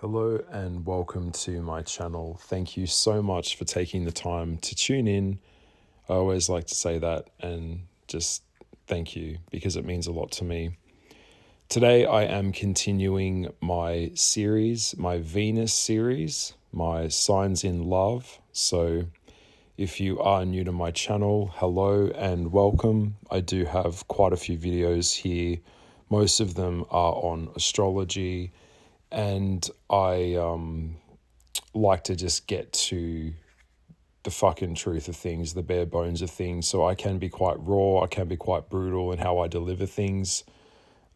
Hello and welcome to my channel. Thank you so much for taking the time to tune in. I always like to say that and just thank you because it means a lot to me. Today I am continuing my series, my Venus series, my signs in love. So if you are new to my channel, hello and welcome. I do have quite a few videos here. Most of them are on astrology, and I like to just get to the fucking truth of things, the bare bones of things. So I can be quite raw, I can be quite brutal in how I deliver things.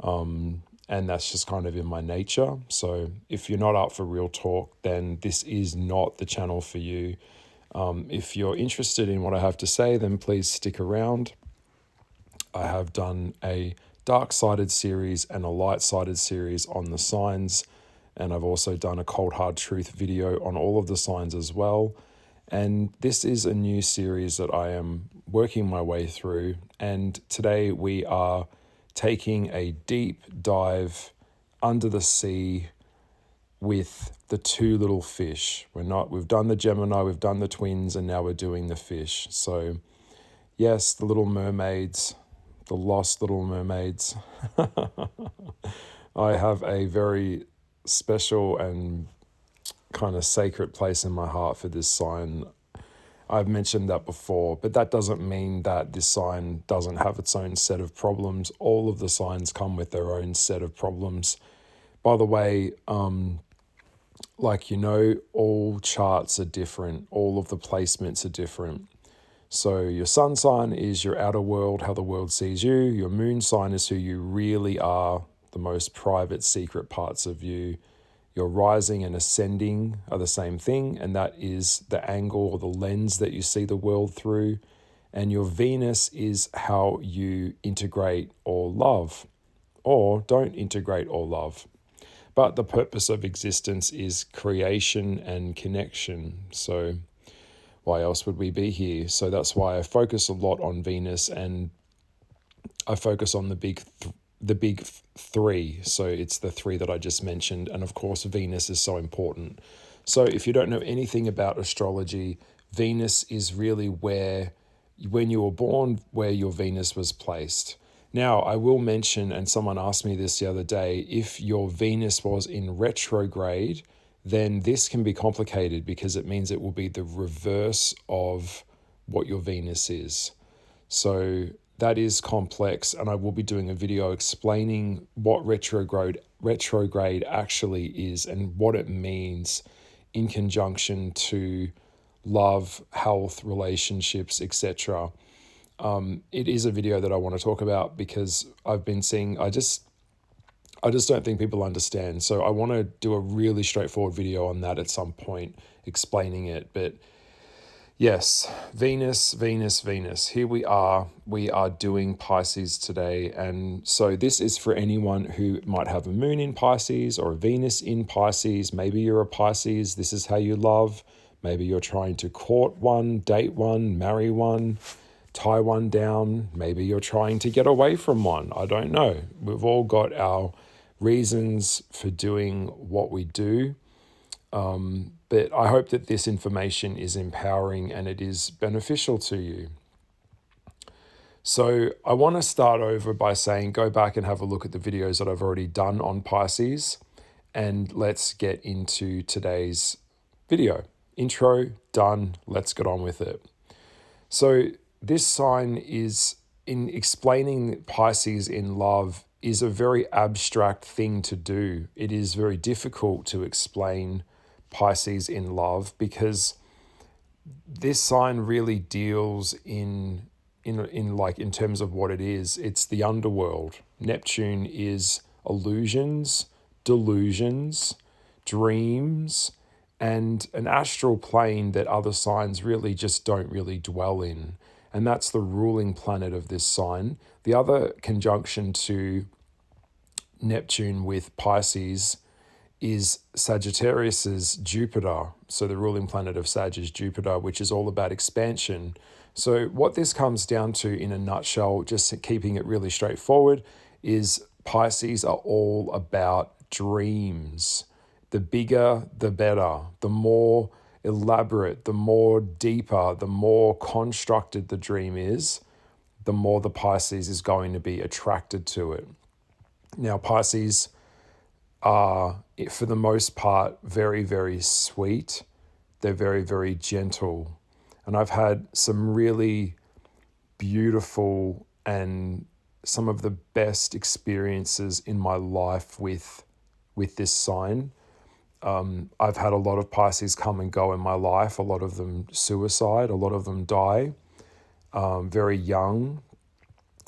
And that's just kind of in my nature. So if you're not up for real talk, then this is not the channel for you. If you're interested in what I have to say, then please stick around. I have done a dark-sided series and a light-sided series on the signs, and I've also done a cold hard truth video on all of the signs as well. And this is a new series that I am working my way through, and today we are taking a deep dive under the sea with the two little fish. We've done the Gemini, we've done the twins, and now we're doing the fish. So yes, the little mermaids, the lost little mermaids. I have a very special and kind of sacred place in my heart for this sign. I've mentioned that before, but that doesn't mean that this sign doesn't have its own set of problems. All of the signs come with their own set of problems. By the way, all charts are different. All of the placements are different. So your sun sign is your outer world, how the world sees you. Your moon sign is who you really are, the most private, secret parts of you. Your rising and ascending are the same thing, and that is the angle or the lens that you see the world through. And your Venus is how you integrate or love, or don't integrate or love. But the purpose of existence is creation and connection. So why else would we be here? So that's why I focus a lot on Venus, and I focus on the big three. So it's the three that I just mentioned. And of course, Venus is so important. So if you don't know anything about astrology, Venus is really where, when you were born, where your Venus was placed. Now, I will mention, and someone asked me this the other day, if your Venus was in retrograde, then this can be complicated because it means it will be the reverse of what your Venus is. So that is complex, and I will be doing a video explaining what retrograde actually is and what it means in conjunction to love, health, relationships, etc. It is a video that I want to talk about because I've been seeing, I just don't think people understand. So I want to do a really straightforward video on that at some point, explaining it. But yes, Venus. Here we are. We are doing Pisces today. And so this is for anyone who might have a moon in Pisces or a Venus in Pisces. Maybe you're a Pisces. This is how you love. Maybe you're trying to court one, date one, marry one, tie one down. Maybe you're trying to get away from one. I don't know. We've all got our reasons for doing what we do. But I hope that this information is empowering and it is beneficial to you. So I want to start over by saying, go back and have a look at the videos that I've already done on Pisces, and let's get into today's video. Intro, done, let's get on with it. So this sign is, in explaining Pisces in love, is a very abstract thing to do. It is very difficult to explain Pisces in love because this sign really deals in terms of what it is. It's the underworld. Neptune is illusions, delusions, dreams, and an astral plane that other signs really just don't really dwell in. And that's the ruling planet of this sign. The other conjunction to Neptune with Pisces is Sagittarius's Jupiter. So the ruling planet of Sag is Jupiter, which is all about expansion. So what this comes down to in a nutshell, just keeping it really straightforward, is Pisces are all about dreams. The bigger, the better. The more elaborate, the more deeper, the more constructed the dream is, the more the Pisces is going to be attracted to it. Now, Pisces are, for the most part, very, very sweet. They're very, very gentle. And I've had some really beautiful and some of the best experiences in my life with this sign. I've had a lot of Pisces come and go in my life. A lot of them suicide. A lot of them die very young.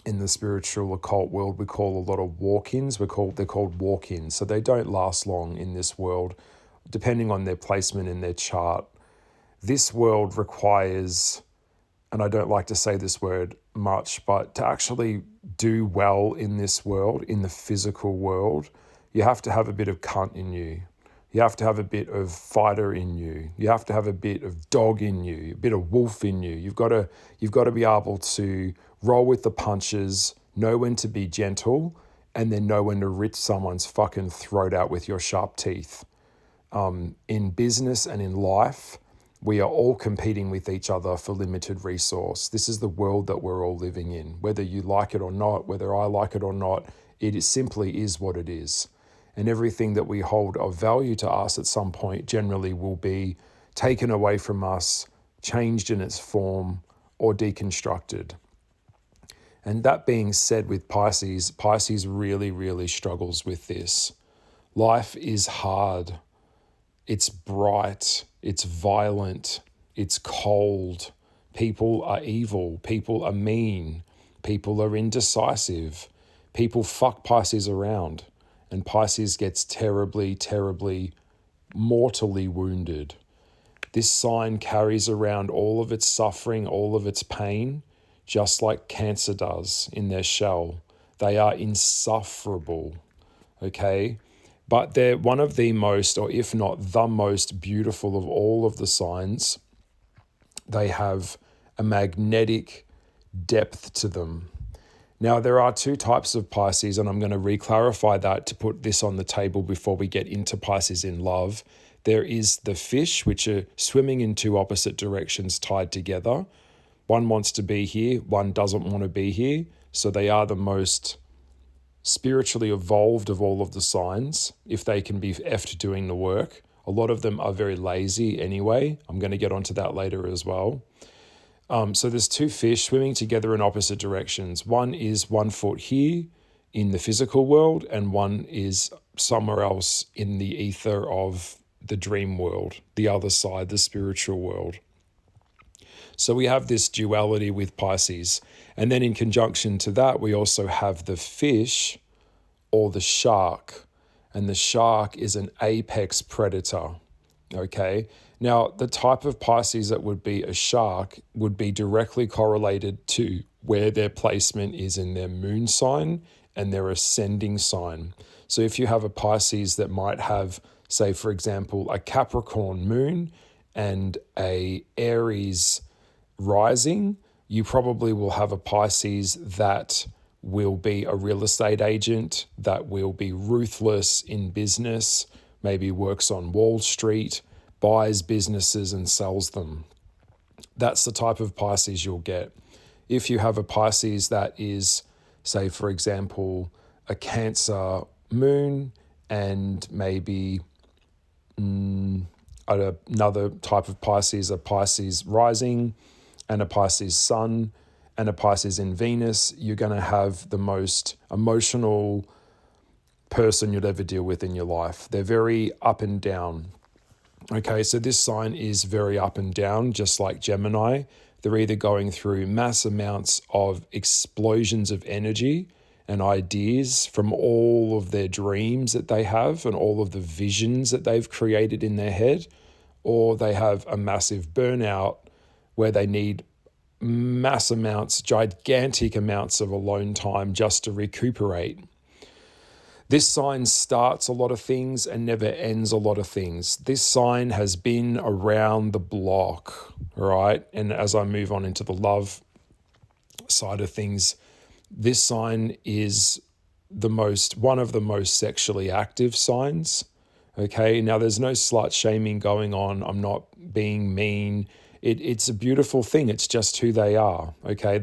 In the spiritual occult world, we call a lot of walk-ins. They're called walk-ins. So they don't last long in this world, depending on their placement in their chart. This world requires, and I don't like to say this word much, but to actually do well in this world, in the physical world, you have to have a bit of cunt in you. You have to have a bit of fighter in you. You have to have a bit of dog in you, a bit of wolf in you. You've got to be able to roll with the punches, know when to be gentle, and then know when to rip someone's fucking throat out with your sharp teeth. In business and in life, we are all competing with each other for limited resource. This is the world that we're all living in. Whether you like it or not, whether I like it or not, it simply is what it is. And everything that we hold of value to us at some point generally will be taken away from us, changed in its form, or deconstructed. And that being said, with Pisces, Pisces really, really struggles with this. Life is hard. It's bright. It's violent. It's cold. People are evil. People are mean. People are indecisive. People fuck Pisces around. And Pisces gets terribly, terribly, mortally wounded. This sign carries around all of its suffering, all of its pain, just like Cancer does in their shell. They are insufferable, okay? But they're one of the most, or if not the most beautiful of all of the signs. They have a magnetic depth to them. Now, there are two types of Pisces, and I'm going to re-clarify that to put this on the table before we get into Pisces in love. There is the fish, which are swimming in two opposite directions tied together. One wants to be here, one doesn't want to be here. So they are the most spiritually evolved of all of the signs, if they can be effed doing the work. A lot of them are very lazy anyway. I'm going to get onto that later as well. So there's two fish swimming together in opposite directions. One is 1 foot here in the physical world, and one is somewhere else in the ether of the dream world, the other side, the spiritual world. So we have this duality with Pisces. And then in conjunction to that, we also have the fish or the shark. And the shark is an apex predator, okay? Now, the type of Pisces that would be a shark would be directly correlated to where their placement is in their moon sign and their ascending sign. So if you have a Pisces that might have, say, for example, a Capricorn moon and a Aries rising, you probably will have a Pisces that will be a real estate agent, that will be ruthless in business, maybe works on Wall Street, buys businesses and sells them. That's the type of Pisces you'll get. If you have a Pisces that is, say, for example, a Cancer moon and maybe another type of Pisces, a Pisces rising and a Pisces sun and a Pisces in Venus, you're going to have the most emotional person you'd ever deal with in your life. They're very up and down. Okay, so this sign is very up and down, just like Gemini. They're either going through mass amounts of explosions of energy and ideas from all of their dreams that they have and all of the visions that they've created in their head, or they have a massive burnout where they need mass amounts, gigantic amounts of alone time just to recuperate. This sign starts a lot of things and never ends a lot of things. This sign has been around the block, all right? And as I move on into the love side of things, this sign is one of the most sexually active signs, Okay, now there's no slut shaming going on. I'm not being mean. It's a beautiful thing. It's just who they are. Okay,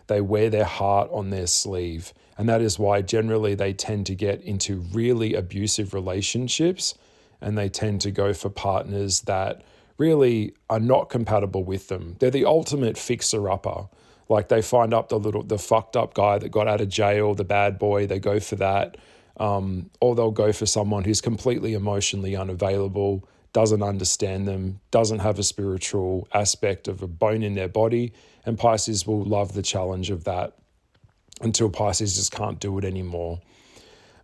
they wear their heart on their sleeve. And that is why generally they tend to get into really abusive relationships, and they tend to go for partners that really are not compatible with them. They're the ultimate fixer-upper. Like they find up the fucked up guy that got out of jail, the bad boy, they go for that. Or they'll go for someone who's completely emotionally unavailable, doesn't understand them, doesn't have a spiritual aspect of a bone in their body. And Pisces will love the challenge of that until Pisces just can't do it anymore.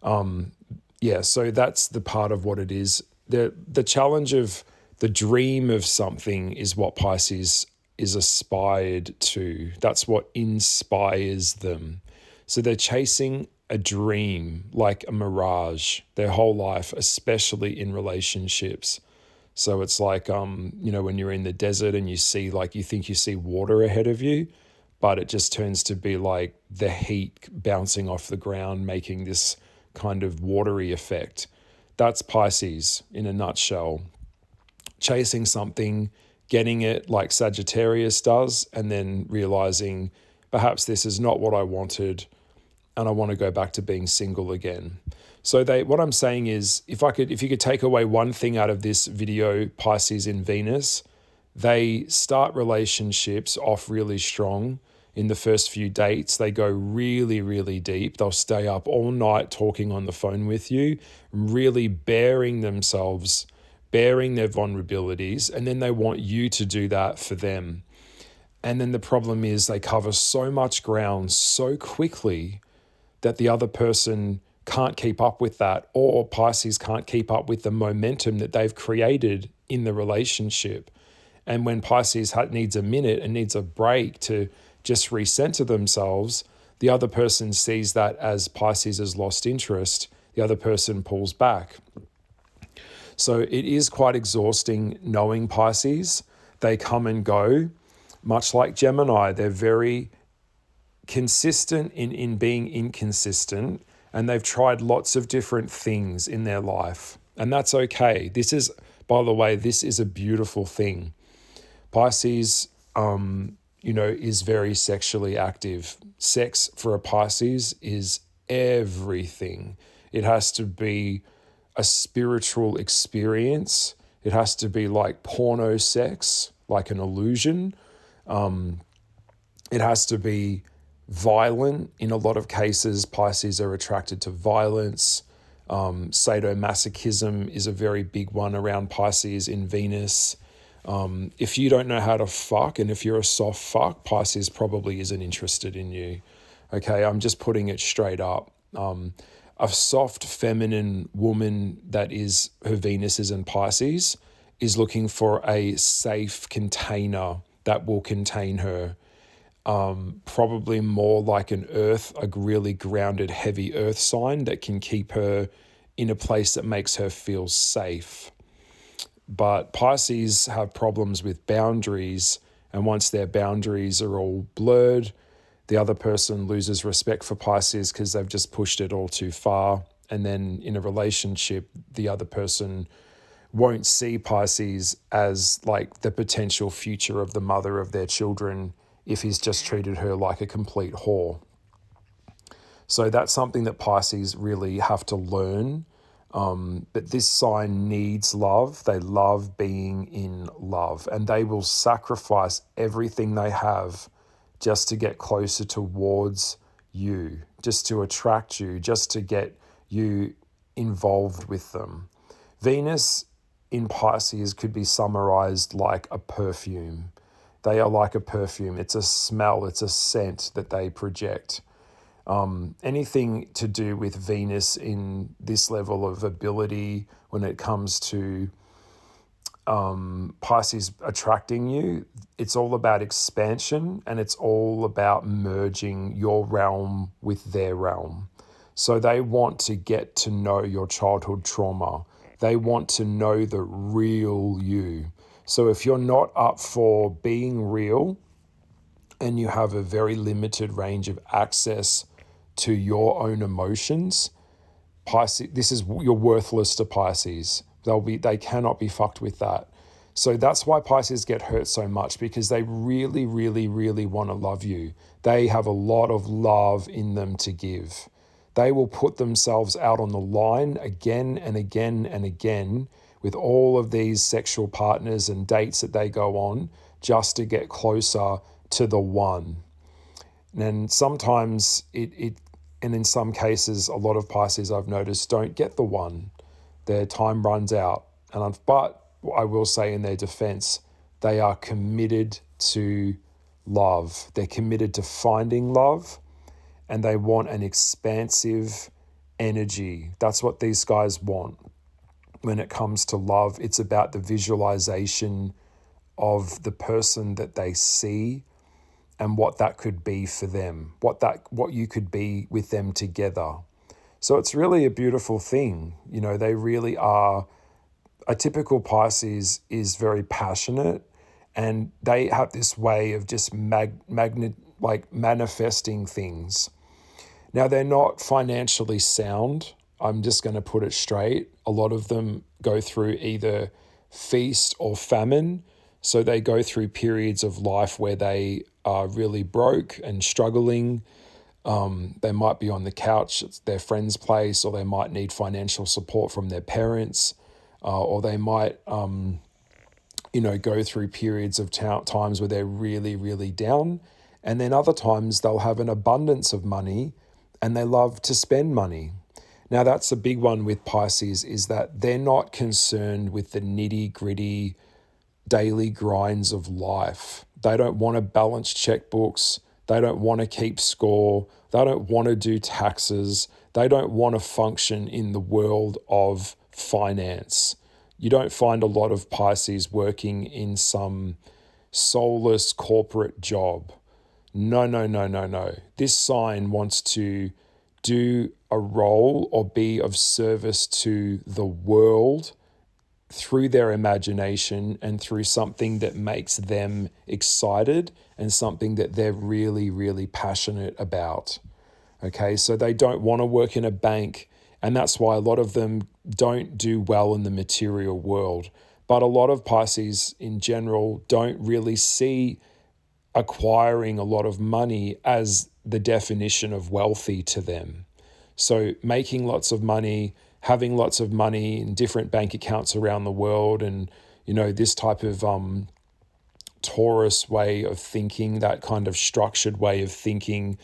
So that's the part of what it is. The challenge of the dream of something is what Pisces is aspired to. That's what inspires them. So they're chasing a dream like a mirage their whole life, especially in relationships. So it's like, when you're in the desert and you see, like, you think you see water ahead of you, but it just turns to be like the heat bouncing off the ground, making this kind of watery effect. That's Pisces in a nutshell. Chasing something, getting it like Sagittarius does, and then realizing perhaps this is not what I wanted and I want to go back to being single again. So what I'm saying is, if you could take away one thing out of this video, Pisces in Venus, they start relationships off really strong. In the first few dates, they go really, really deep. They'll stay up all night talking on the phone with you, really baring themselves, baring their vulnerabilities, and then they want you to do that for them. And then the problem is they cover so much ground so quickly that the other person can't keep up with that, or Pisces can't keep up with the momentum that they've created in the relationship. And when Pisces needs a minute and needs a break to just recenter themselves, the other person sees that as Pisces has lost interest. The other person pulls back. So it is quite exhausting knowing Pisces. They come and go, much like Gemini. They're very consistent in being inconsistent, and they've tried lots of different things in their life. And that's okay. This is, by the way, this is a beautiful thing. Pisces, is very sexually active. Sex for a Pisces is everything. It has to be a spiritual experience. It has to be like porno sex, like an illusion. It has to be violent. In a lot of cases, Pisces are attracted to violence. Sadomasochism is a very big one around Pisces in Venus. If you don't know how to fuck, and if you're a soft fuck, Pisces probably isn't interested in you. Okay, I'm just putting it straight up. A soft feminine woman that is, her Venus is in Pisces, is looking for a safe container that will contain her. Probably more like an earth, a really grounded, heavy earth sign that can keep her in a place that makes her feel safe. But Pisces have problems with boundaries, and once their boundaries are all blurred, the other person loses respect for Pisces because they've just pushed it all too far. And then in a relationship, the other person won't see Pisces as like the potential future of the mother of their children if he's just treated her like a complete whore. So that's something that Pisces really have to learn. But this sign needs love. They love being in love, and they will sacrifice everything they have just to get closer towards you, just to attract you, just to get you involved with them. Venus in Pisces could be summarized like a perfume. They are like a perfume. It's a smell, it's a scent that they project. Anything to do with Venus in this level of ability when it comes to Pisces attracting you, it's all about expansion, and it's all about merging your realm with their realm. So they want to get to know your childhood trauma. They want to know the real you. So if you're not up for being real and you have a very limited range of access to your own emotions, Pisces, you're worthless to Pisces. They cannot be fucked with that. So that's why Pisces get hurt so much, because they really, really, really want to love you. They have a lot of love in them to give. They will put themselves out on the line again and again and again with all of these sexual partners and dates that they go on just to get closer to the one. And sometimes and in some cases, a lot of Pisces I've noticed don't get the one. Their time runs out. But I will say in their defense, they are committed to love. They're committed to finding love, and they want an expansive energy. That's what these guys want. When it comes to love, it's about the visualization of the person that they see and what that could be for them, what you could be with them together. So it's really a beautiful thing. They really are. A typical Pisces is very passionate, and they have this way of just manifesting things. Now, they're not financially sound. I'm just going to put it straight. A lot of them go through either feast or famine. So they go through periods of life where they are really broke and struggling. They might be on the couch at their friend's place, or they might need financial support from their parents, or they might, go through periods of times where they're really, really down. And then other times they'll have an abundance of money and they love to spend money. Now, that's a big one with Pisces, is that they're not concerned with the nitty-gritty daily grinds of life. They don't want to balance checkbooks. They don't want to keep score. They don't want to do taxes. They don't want to function in the world of finance. You don't find a lot of Pisces working in some soulless corporate job. No. This sign wants to do a role or be of service to the world through their imagination and through something that makes them excited and something that they're really, really passionate about. Okay, so they don't want to work in a bank, and that's why a lot of them don't do well in the material world. But a lot of Pisces in general don't really see acquiring a lot of money as the definition of wealthy to them. So making lots of money, having lots of money in different bank accounts around the world, and this type of Taurus way of thinking, that kind of structured way of thinking,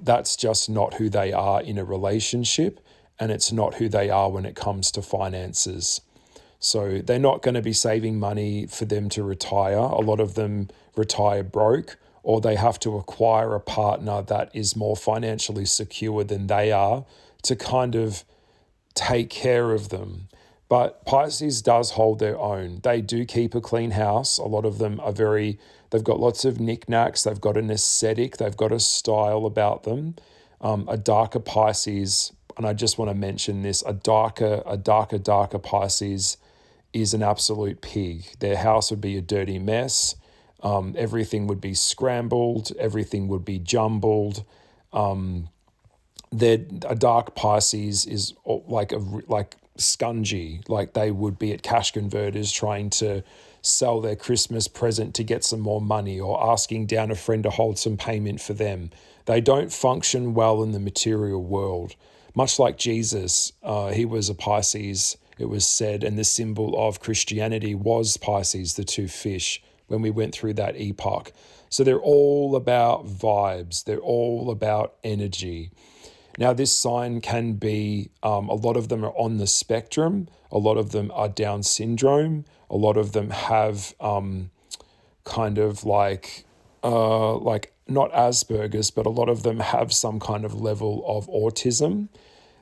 that's just not who they are in a relationship, and it's not who they are when it comes to finances. So they're not going to be saving money for them to retire. A lot of them retire broke, or they have to acquire a partner that is more financially secure than they are to kind of take care of them. But Pisces does hold their own. They do keep a clean house. A lot of them they've got lots of knickknacks. They've got an aesthetic. They've got a style about them. A darker Pisces, and I just want to mention this, a darker Pisces is an absolute pig. Their house would be a dirty mess. Everything would be scrambled. Everything would be jumbled. A dark Pisces is like scungy, like they would be at cash converters trying to sell their Christmas present to get some more money, or asking down a friend to hold some payment for them. They don't function well in the material world. Much like Jesus, he was a Pisces, it was said, and the symbol of Christianity was Pisces, the two fish, when we went through that epoch. So they're all about vibes. They're all about energy. Now, this sign can be, a lot of them are on the spectrum. A lot of them are Down syndrome. A lot of them have kind of like not Asperger's, but a lot of them have some kind of level of autism.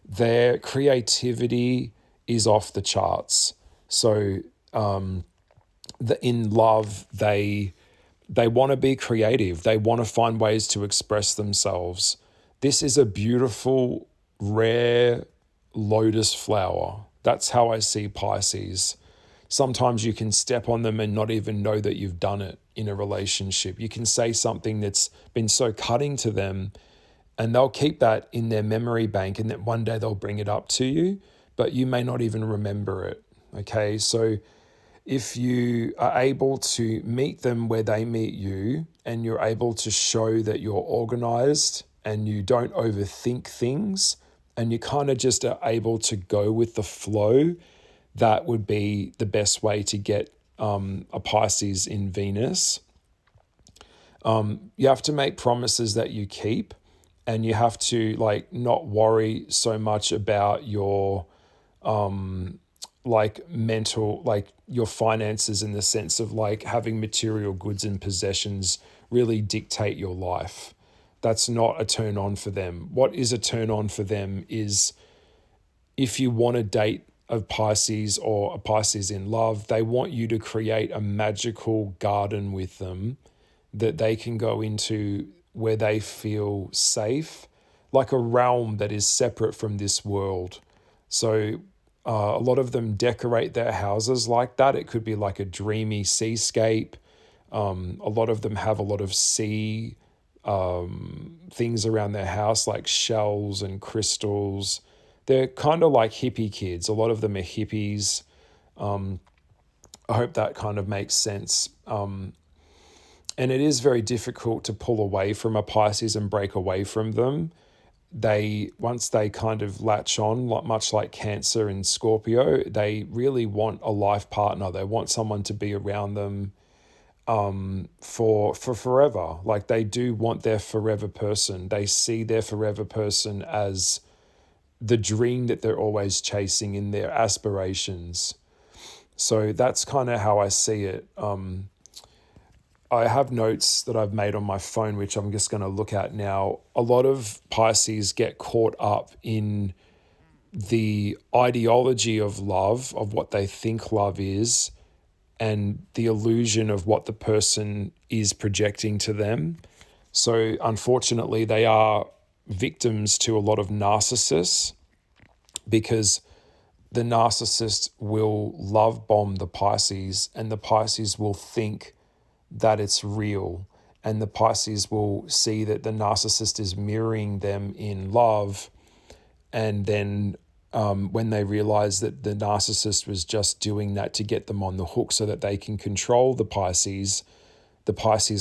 Their creativity is off the charts. So in love, they want to be creative. They want to find ways to express themselves. This is a beautiful, rare lotus flower. That's how I see Pisces. Sometimes you can step on them and not even know that you've done it in a relationship. You can say something that's been so cutting to them, and they'll keep that in their memory bank, and then one day they'll bring it up to you, but you may not even remember it. Okay, so if you are able to meet them where they meet you, and you're able to show that you're organized and you don't overthink things, and you kind of just are able to go with the flow, that would be the best way to get a Pisces in Venus. You have to make promises that you keep, and you have to like not worry so much about your like mental, like your finances, in the sense of like having material goods and possessions really dictate your life. That's not a turn on for them. What is a turn on for them is if you want to date a Pisces or a Pisces in love, they want you to create a magical garden with them that they can go into where they feel safe, like a realm that is separate from this world. So a lot of them decorate their houses like that. It could be like a dreamy seascape. A lot of them have a lot of sea things around their house, like shells and crystals. They're kind of like hippie kids. A lot of them are hippies. I hope that kind of makes sense. And it is very difficult to pull away from a Pisces and break away from them. Once they kind of latch on, much like Cancer and Scorpio, they really want a life partner. They want someone to be around them for forever. Like they do want their forever person. They see their forever person as the dream that they're always chasing in their aspirations. So that's kind of how I see it. I have notes that I've made on my phone, which I'm just going to look at now. A lot of Pisces get caught up in the ideology of love, of what they think love is, and the illusion of what the person is projecting to them. So unfortunately, they are victims to a lot of narcissists, because the narcissist will love bomb the Pisces, and the Pisces will think that it's real, and the Pisces will see that the narcissist is mirroring them in love, and then when they realize that the narcissist was just doing that to get them on the hook so that they can control the Pisces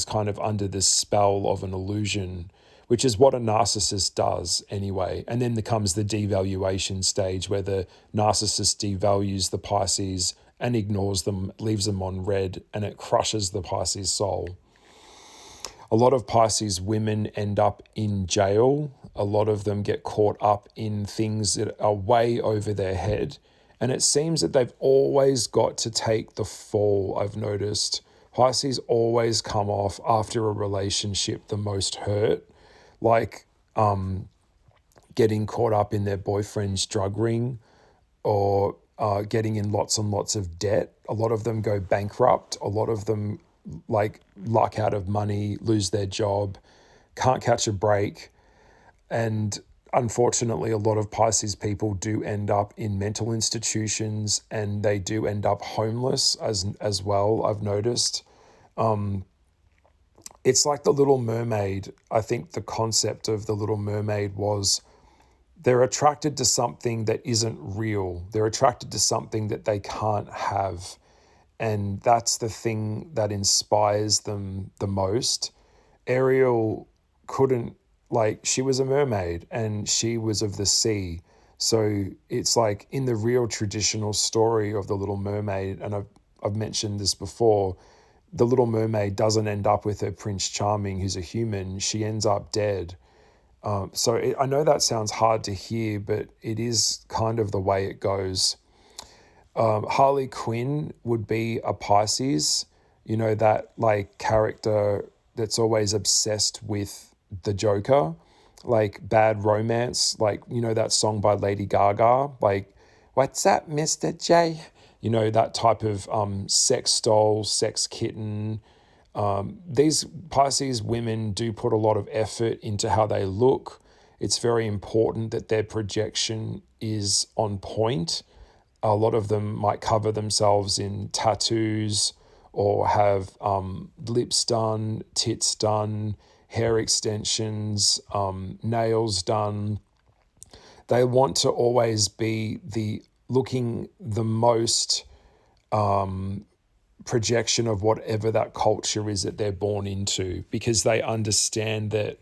kind of under this spell of an illusion, which is what a narcissist does anyway. And then there comes the devaluation stage, where the narcissist devalues the Pisces and ignores them, leaves them on red, and it crushes the Pisces soul. A lot of Pisces women end up in jail. A lot of them get caught up in things that are way over their head. And it seems that they've always got to take the fall, I've noticed. Pisces always come off after a relationship the most hurt, like getting caught up in their boyfriend's drug ring, or getting in lots and lots of debt. A lot of them go bankrupt. A lot of them like luck out of money, lose their job, can't catch a break. And unfortunately, a lot of Pisces people do end up in mental institutions, and they do end up homeless as well, I've noticed. It's like the Little Mermaid. I think the concept of the Little Mermaid was they're attracted to something that isn't real. They're attracted to something that they can't have. And that's the thing that inspires them the most. Ariel couldn't, like, she was a mermaid and she was of the sea. So it's like in the real traditional story of the Little Mermaid, and I've mentioned this before, the Little Mermaid doesn't end up with her Prince Charming, who's a human. She ends up dead. I know that sounds hard to hear, but it is kind of the way it goes. Harley Quinn would be a Pisces, you know, that like character that's always obsessed with the Joker, like Bad Romance, like, you know, that song by Lady Gaga, like, what's up, Mr. J? You know, that type of sex doll, sex kitten. These Pisces women do put a lot of effort into how they look. It's very important that their projection is on point. A lot of them might cover themselves in tattoos, or have lips done, tits done, hair extensions, nails done. They want to always be the looking the most projection of whatever that culture is that they're born into, because they understand that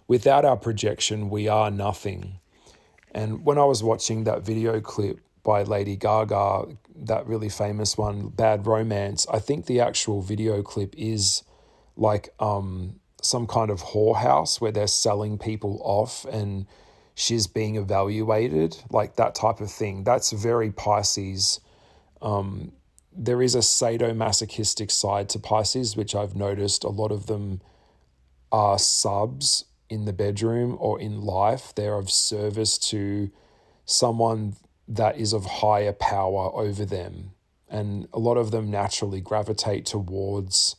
without our projection, we are nothing. And when I was watching that video clip by Lady Gaga, that really famous one, Bad Romance, I think the actual video clip is like some kind of whorehouse where they're selling people off and she's being evaluated, like that type of thing. That's very Pisces. There is a sadomasochistic side to Pisces, which I've noticed a lot of them are subs in the bedroom or in life. They're of service to someone that is of higher power over them. And a lot of them naturally gravitate towards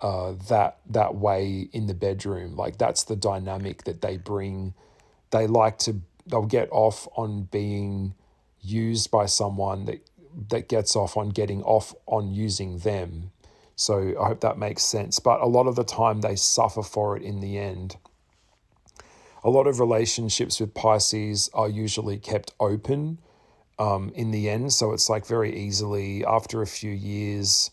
that way in the bedroom. Like that's the dynamic that they bring. They'll get off on being used by someone that gets off on getting off on using them. So I hope that makes sense. But a lot of the time they suffer for it in the end. A lot of relationships with Pisces are usually kept open in the end. So it's like very easily after a few years,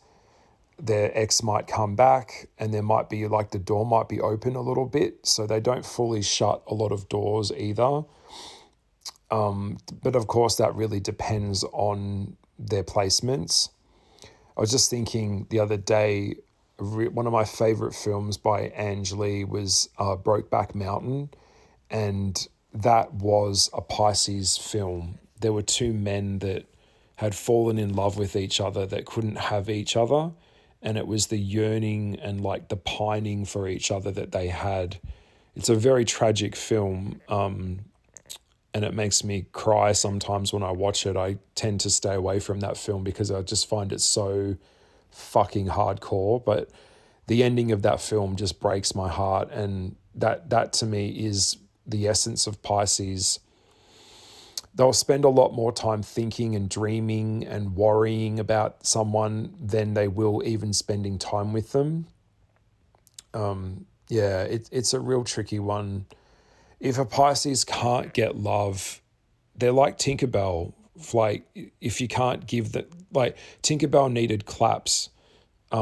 their ex might come back and there might be like the door might be open a little bit. So they don't fully shut a lot of doors either. But of course, that really depends on their placements. I was just thinking the other day, one of my favorite films by Ang Lee was Brokeback Mountain. And that was a Pisces film. There were two men that had fallen in love with each other that couldn't have each other. And it was the yearning and like the pining for each other that they had. It's a very tragic film. And it makes me cry sometimes when I watch it. I tend to stay away from that film because I just find it so fucking hardcore. But the ending of that film just breaks my heart. And that to me is the essence of Pisces. They'll spend a lot more time thinking and dreaming and worrying about someone than they will even spending time with them. It's a real tricky one. If a Pisces can't get love, they're like Tinkerbell. Like if you can't give that, like Tinkerbell needed claps.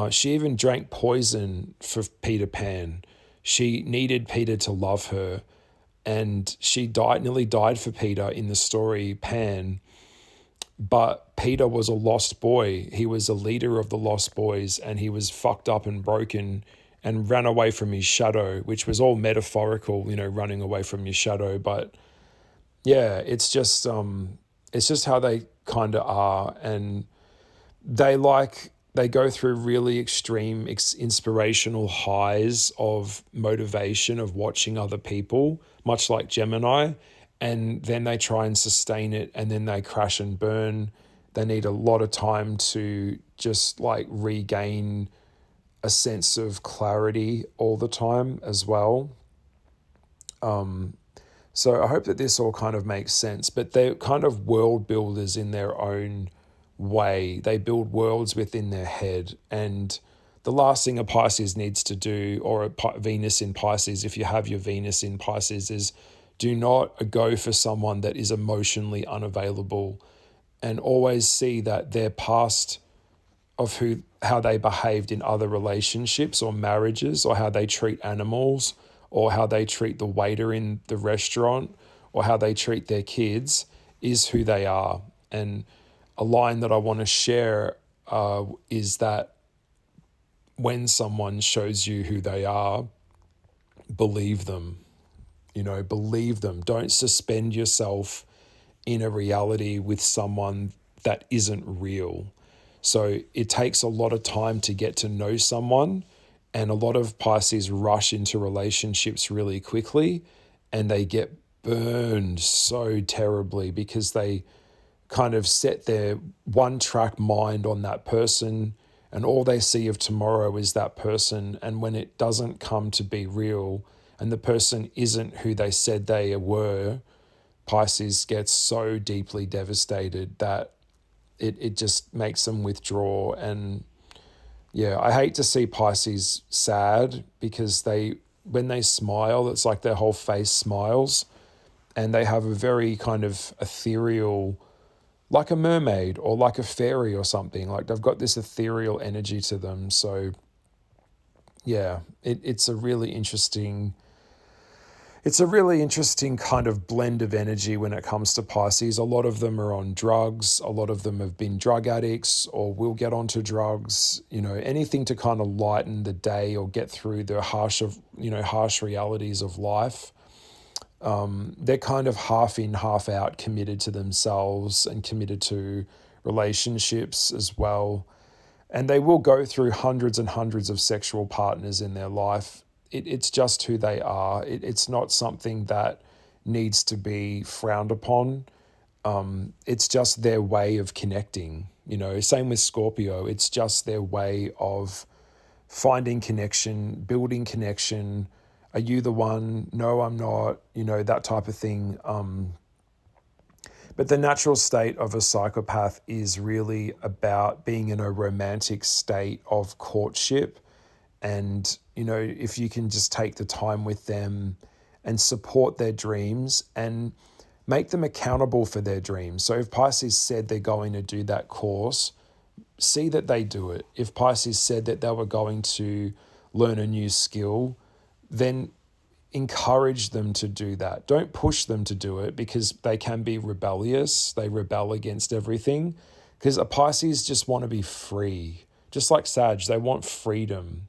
She even drank poison for Peter Pan. She needed Peter to love her. And she nearly died for Peter in the story Pan. But Peter was a lost boy. He was a leader of the lost boys and he was fucked up and broken and ran away from his shadow, which was all metaphorical, running away from your shadow. But yeah, it's just how they kind of are. And they go through really extreme inspirational highs of motivation of watching other people, much like Gemini, and then they try and sustain it and then they crash and burn. They need a lot of time to just like regain a sense of clarity all the time as well. So I hope that this all kind of makes sense, but they're kind of world builders in their own way. They build worlds within their head. And the last thing a Pisces needs to do, or a Venus in Pisces, if you have your Venus in Pisces, is do not go for someone that is emotionally unavailable, and always see that their past of how they behaved in other relationships or marriages, or how they treat animals, or how they treat the waiter in the restaurant, or how they treat their kids is who they are. And a line that I want to share is that when someone shows you who they are, believe them. Believe them. Don't suspend yourself in a reality with someone that isn't real. So it takes a lot of time to get to know someone, and a lot of Pisces rush into relationships really quickly and they get burned so terribly because they kind of set their one-track mind on that person, and all they see of tomorrow is that person. And when it doesn't come to be real and the person isn't who they said they were, Pisces gets so deeply devastated that it just makes them withdraw. And yeah, I hate to see Pisces sad because when they smile, it's like their whole face smiles, and they have a very kind of ethereal like a mermaid or like a fairy or something. Like they've got this ethereal energy to them. So yeah, it's a really interesting kind of blend of energy when it comes to Pisces. A lot of them are on drugs. A lot of them have been drug addicts or will get onto drugs. Anything to kind of lighten the day or get through the harsh realities of life. They're kind of half in, half out, committed to themselves and committed to relationships as well. And they will go through hundreds and hundreds of sexual partners in their life. It's just who they are. It's not something that needs to be frowned upon. It's just their way of connecting. Same with Scorpio. It's just their way of finding connection, building connection. Are you the one? No, I'm not. That type of thing. But the natural state of a psychopath is really about being in a romantic state of courtship. And, if you can just take the time with them and support their dreams and make them accountable for their dreams. So if Pisces said they're going to do that course, see that they do it. If Pisces said that they were going to learn a new skill, then encourage them to do that. Don't push them to do it because they can be rebellious. They rebel against everything because a Pisces just want to be free. Just like Sag, they want freedom.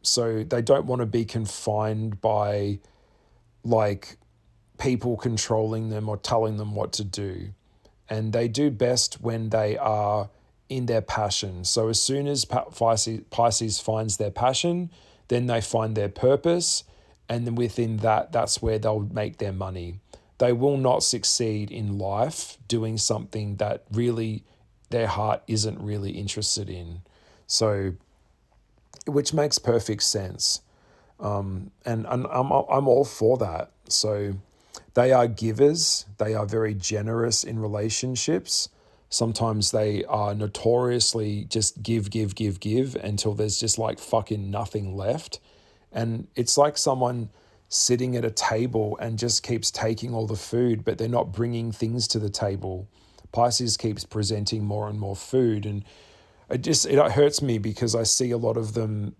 So they don't want to be confined by like people controlling them or telling them what to do. And they do best when they are in their passion. So as soon as Pisces finds their passion, then they find their purpose. And then within that, that's where they'll make their money. They will not succeed in life doing something that really their heart isn't really interested in. So, which makes perfect sense. And I'm all for that. So they are givers. They are very generous in relationships. Sometimes they are notoriously just give until there's just like fucking nothing left. And it's like someone sitting at a table and just keeps taking all the food, but they're not bringing things to the table. Pisces keeps presenting more and more food. And it hurts me because I see a lot of them,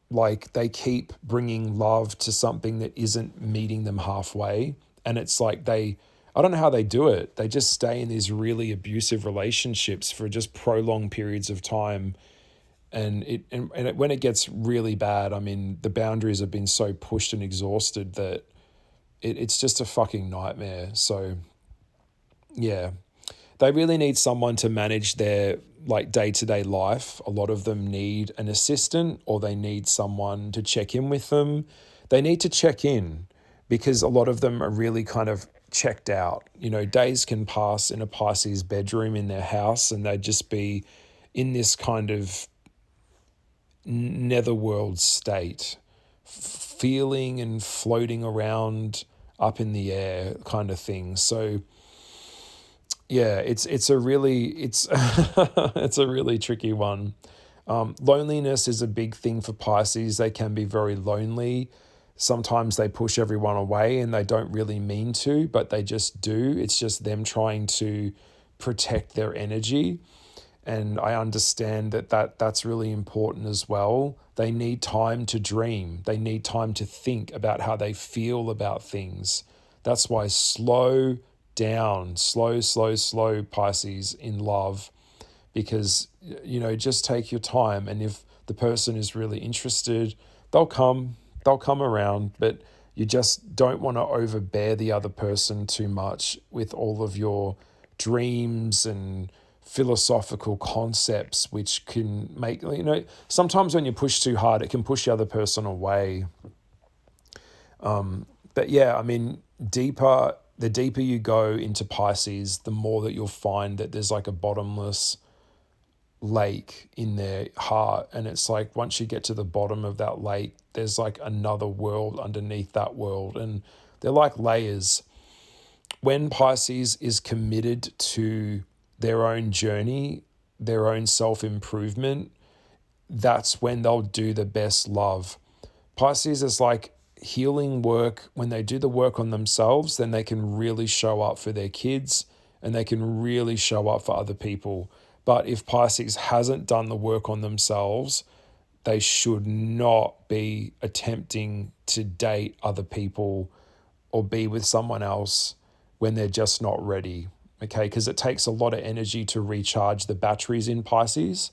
like they keep bringing love to something that isn't meeting them halfway. And it's like I don't know how they do it. They just stay in these really abusive relationships for just prolonged periods of time. And when it gets really bad, I mean, the boundaries have been so pushed and exhausted that it's just a fucking nightmare. So, yeah, they really need someone to manage their like day-to-day life. A lot of them need an assistant or they need someone to check in with them. They need to check in because a lot of them are really kind of checked out. Days can pass in a Pisces bedroom in their house and they'd just be in this kind of netherworld state, feeling and floating around up in the air kind of thing. So yeah, it's a really tricky one. Loneliness is a big thing for Pisces. They can be very lonely. Sometimes they push everyone away and they don't really mean to, but they just do. It's just them trying to protect their energy. And I understand that's really important as well. They need time to dream. They need time to think about how they feel about things. That's why slow down, slow, Pisces in love, because, just take your time. And if the person is really interested, they'll come around, but you just don't want to overbear the other person too much with all of your dreams and philosophical concepts, which can make, sometimes when you push too hard, it can push the other person away. But yeah, I mean, the deeper you go into Pisces, the more that you'll find that there's like a bottomless lake in their heart. And it's like, once you get to the bottom of that lake, there's like another world underneath that world. And they're like layers. When Pisces is committed to their own journey, their own self-improvement, that's when they'll do the best love. Pisces is like healing work. When they do the work on themselves, then they can really show up for their kids and they can really show up for other people. But if Pisces hasn't done the work on themselves, they should not be attempting to date other people or be with someone else when they're just not ready. Okay, because it takes a lot of energy to recharge the batteries in Pisces,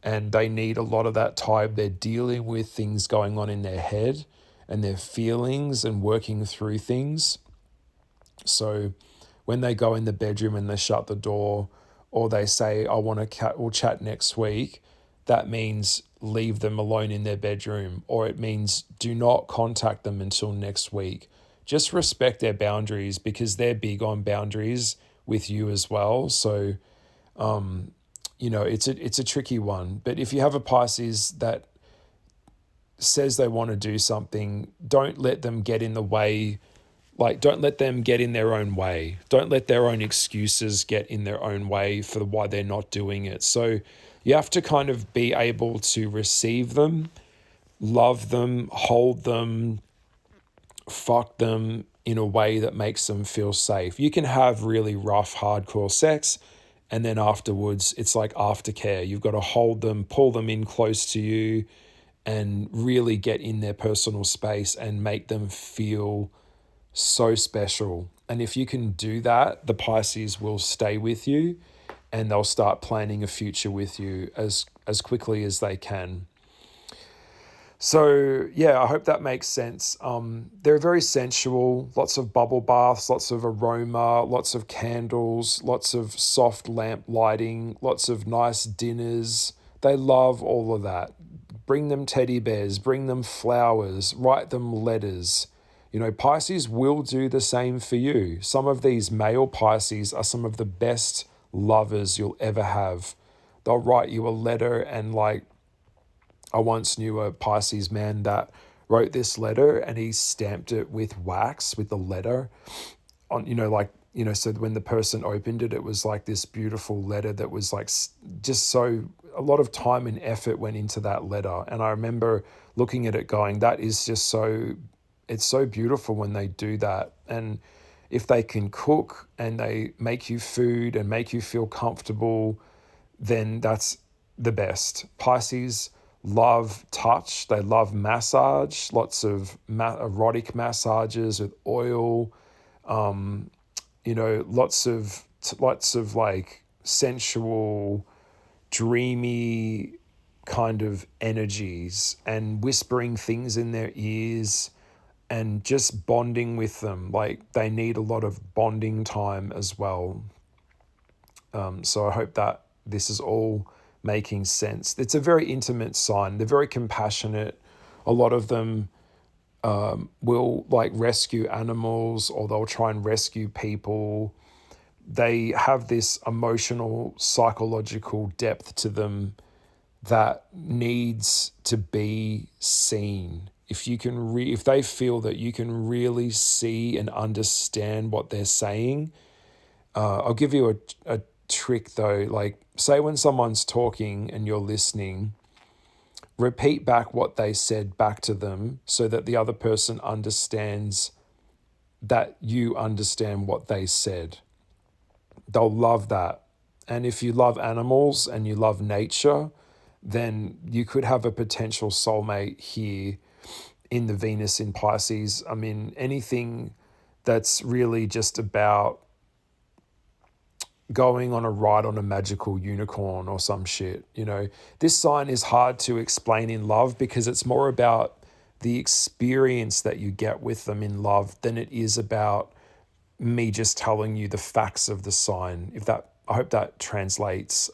and they need a lot of that time. They're dealing with things going on in their head and their feelings and working through things. So when they go in the bedroom and they shut the door, or they say, I want to we'll chat next week, that means leave them alone in their bedroom, or it means do not contact them until next week. Just respect their boundaries, because they're big on boundaries with you as well. So, it's a tricky one. But if you have a Pisces that says they want to do something, don't let them get in the way. Like, don't let them get in their own way. Don't let their own excuses get in their own way for why they're not doing it. So you have to kind of be able to receive them, love them, hold them, fuck them in a way that makes them feel safe. You can have really rough, hardcore sex, and then afterwards, it's like aftercare. You've got to hold them, pull them in close to you, and really get in their personal space and make them feel so special. And if you can do that, the Pisces will stay with you, and they'll start planning a future with you as quickly as they can. So yeah, I hope that makes sense. They're very sensual, lots of bubble baths, lots of aroma, lots of candles, lots of soft lamp lighting, lots of nice dinners. They love all of that. Bring them teddy bears, bring them flowers, write them letters. Pisces will do the same for you. Some of these male Pisces are some of the best lovers you'll ever have. They'll write you a letter, and I once knew a Pisces man that wrote this letter and he stamped it with wax with the letter on, so when the person opened it, it was like this beautiful letter that was like just so, a lot of time and effort went into that letter. And I remember looking at it going, that is just so, it's so beautiful when they do that. And if they can cook and they make you food and make you feel comfortable, then that's the best. Pisces love touch. They love massage, lots of erotic massages with oil, lots of like sensual, dreamy kind of energies, and whispering things in their ears and just bonding with them. Like, they need a lot of bonding time as well. So I hope that this is all making sense. It's a very intimate sign. They're very compassionate. A lot of them will rescue animals, or they'll try and rescue people. They have this emotional, psychological depth to them that needs to be seen. If you can, if they feel that you can really see and understand what they're saying, I'll give you a trick though. Like, say when someone's talking and you're listening, repeat back what they said back to them so that the other person understands that you understand what they said. They'll love that. And if you love animals and you love nature, then you could have a potential soulmate here in the Venus in Pisces. I mean, anything that's really just about going on a ride on a magical unicorn or some shit. This sign is hard to explain in love because it's more about the experience that you get with them in love than it is about me just telling you the facts of the sign. I hope that translates.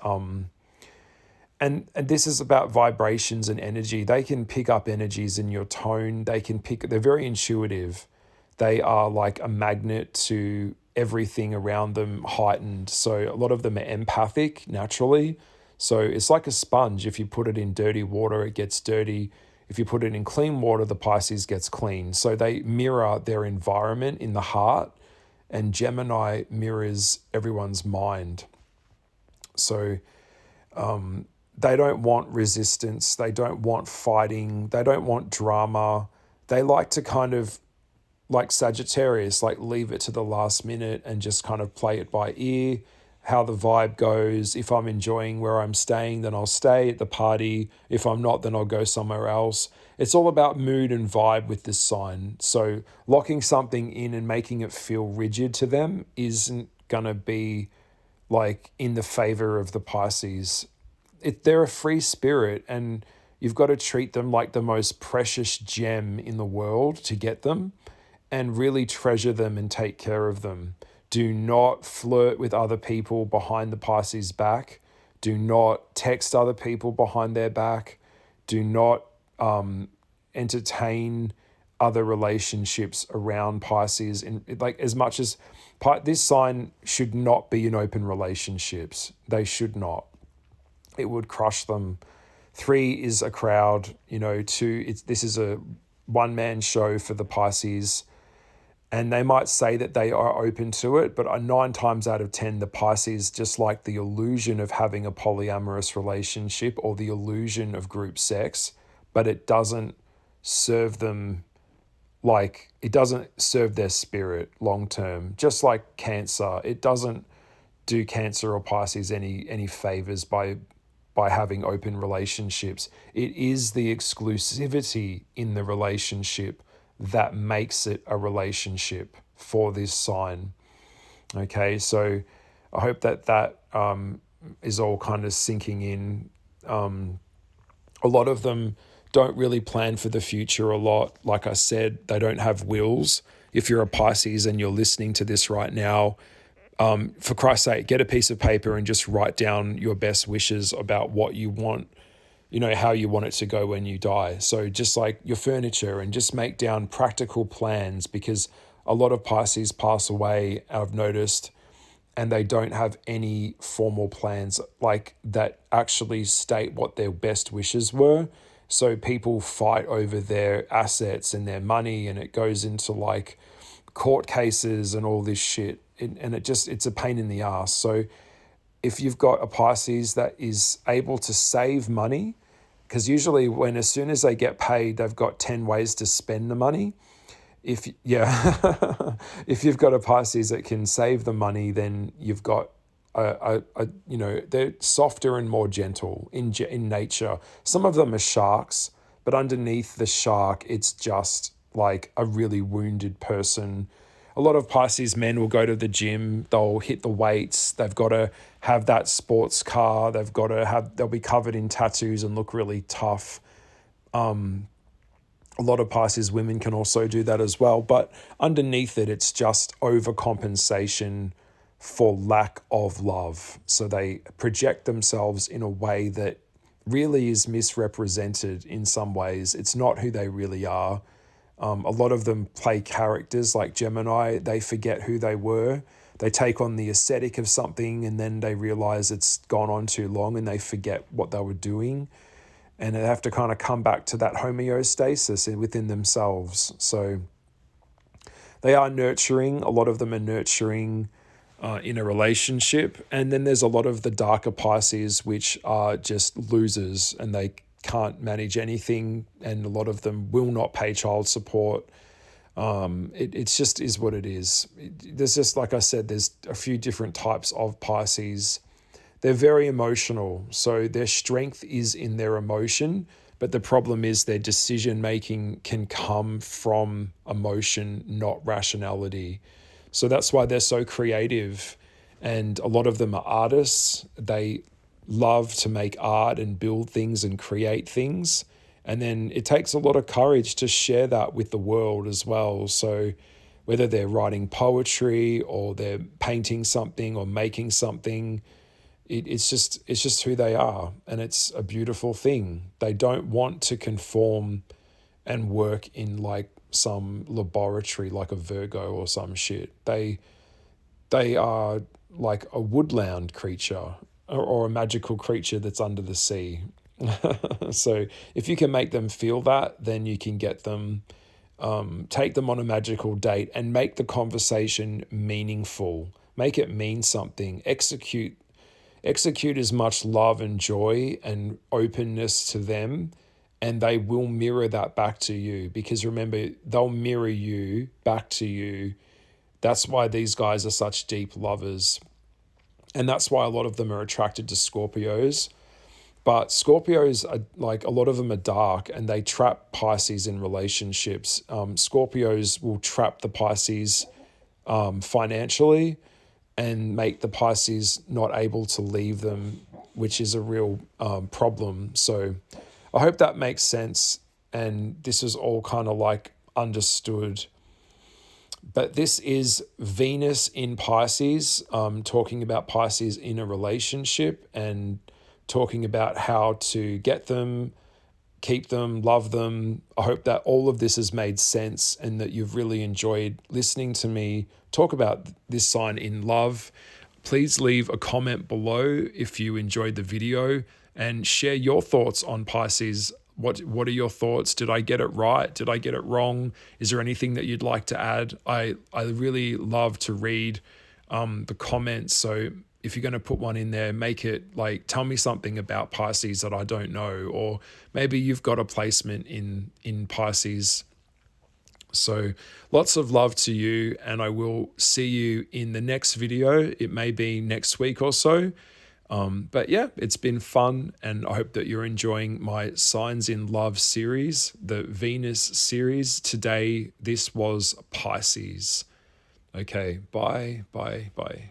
And this is about vibrations and energy. They can pick up energies in your tone. They're very intuitive. They are like a magnet to everything around them, heightened. So a lot of them are empathic naturally. So it's like a sponge. If you put it in dirty water, it gets dirty. If you put it in clean water, the Pisces gets clean. So they mirror their environment in the heart, and Gemini mirrors everyone's mind. So they don't want resistance. They don't want fighting. They don't want drama. They like to kind of like Sagittarius, like leave it to the last minute and just kind of play it by ear, how the vibe goes. If I'm enjoying where I'm staying, then I'll stay at the party. If I'm not, then I'll go somewhere else. It's all about mood and vibe with this sign. So locking something in and making it feel rigid to them isn't going to be like in the favor of the Pisces. They're a free spirit, and you've got to treat them like the most precious gem in the world to get them, and really treasure them and take care of them. Do not flirt with other people behind the Pisces back. Do not text other people behind their back. Do not entertain other relationships around Pisces. And like, as much as this sign should not be in open relationships. They should not. It would crush them. 3 is a crowd. 2, this is a one-man show for the Pisces. And they might say that they are open to it, but 9 times out of 10, the Pisces just like the illusion of having a polyamorous relationship or the illusion of group sex, but it doesn't serve them, like, it doesn't serve their spirit long term. Just like Cancer, it doesn't do Cancer or Pisces any favors by having open relationships. It is the exclusivity in the relationship that makes it a relationship for this sign. Okay, so I hope that is all kind of sinking in. A lot of them don't really plan for the future a lot. Like I said, they don't have wills. If you're a Pisces and you're listening to this right now, for Christ's sake, get a piece of paper and just write down your best wishes about what you want, how you want it to go when you die. So just like your furniture, and just make down practical plans, because a lot of Pisces pass away, I've noticed, and they don't have any formal plans like that actually state what their best wishes were. So people fight over their assets and their money, and it goes into like court cases and all this shit. And it's a pain in the ass. So if you've got a Pisces that is able to save money, because usually as soon as they get paid, they've got 10 ways to spend the money. If you've got a Pisces that can save the money, then you've got they're softer and more gentle in nature. Some of them are sharks, but underneath the shark, it's just like a really wounded person. A lot of Pisces men will go to the gym, they'll hit the weights, they've got to have that sports car, they'll be covered in tattoos and look really tough. A lot of Pisces women can also do that as well, but underneath it, it's just overcompensation for lack of love. So they project themselves in a way that really is misrepresented in some ways. It's not who they really are. A lot of them play characters like Gemini. They forget who they were. They take on the aesthetic of something, and then they realize it's gone on too long and they forget what they were doing. And they have to kind of come back to that homeostasis within themselves. So they are nurturing. A lot of them are nurturing in a relationship. And then there's a lot of the darker Pisces, which are just losers, and they can't manage anything, and a lot of them will not pay child support. It's just is what it is. There's just, like I said, there's a few different types of Pisces. They're very emotional, so their strength is in their emotion, but the problem is their decision making can come from emotion, not rationality. So that's why they're so creative, and a lot of them are artists. They love to make art and build things and create things. And then it takes a lot of courage to share that with the world as well. So whether they're writing poetry or they're painting something or making something, it's just who they are. And it's a beautiful thing. They don't want to conform and work in like some laboratory like a Virgo or some shit. They are like a woodland creature, or a magical creature that's under the sea. So if you can make them feel that, then you can get them, take them on a magical date and make the conversation meaningful. Make it mean something. Execute as much love and joy and openness to them and they will mirror that back to you, because remember, they'll mirror you back to you. That's why these guys are such deep lovers. And that's why a lot of them are attracted to Scorpios. But Scorpios are like, a lot of them are dark and they trap Pisces in relationships. Scorpios will trap the Pisces financially and make the Pisces not able to leave them, which is a real problem. So I hope that makes sense. And this is all kind of like understood. But this is Venus in Pisces, talking about Pisces in a relationship and talking about how to get them, keep them, love them. I hope that all of this has made sense and that you've really enjoyed listening to me talk about this sign in love. Please leave a comment below if you enjoyed the video and share your thoughts on Pisces. What are your thoughts? Did I get it right? Did I get it wrong? Is there anything that you'd like to add? I really love to read the comments. So if you're going to put one in there, make it like, tell me something about Pisces that I don't know, or maybe you've got a placement in Pisces. So lots of love to you, and I will see you in the next video. It may be next week or so. But yeah, it's been fun, and I hope that you're enjoying my Signs in Love series, the Venus series. Today, this was Pisces. Okay, bye, bye, bye.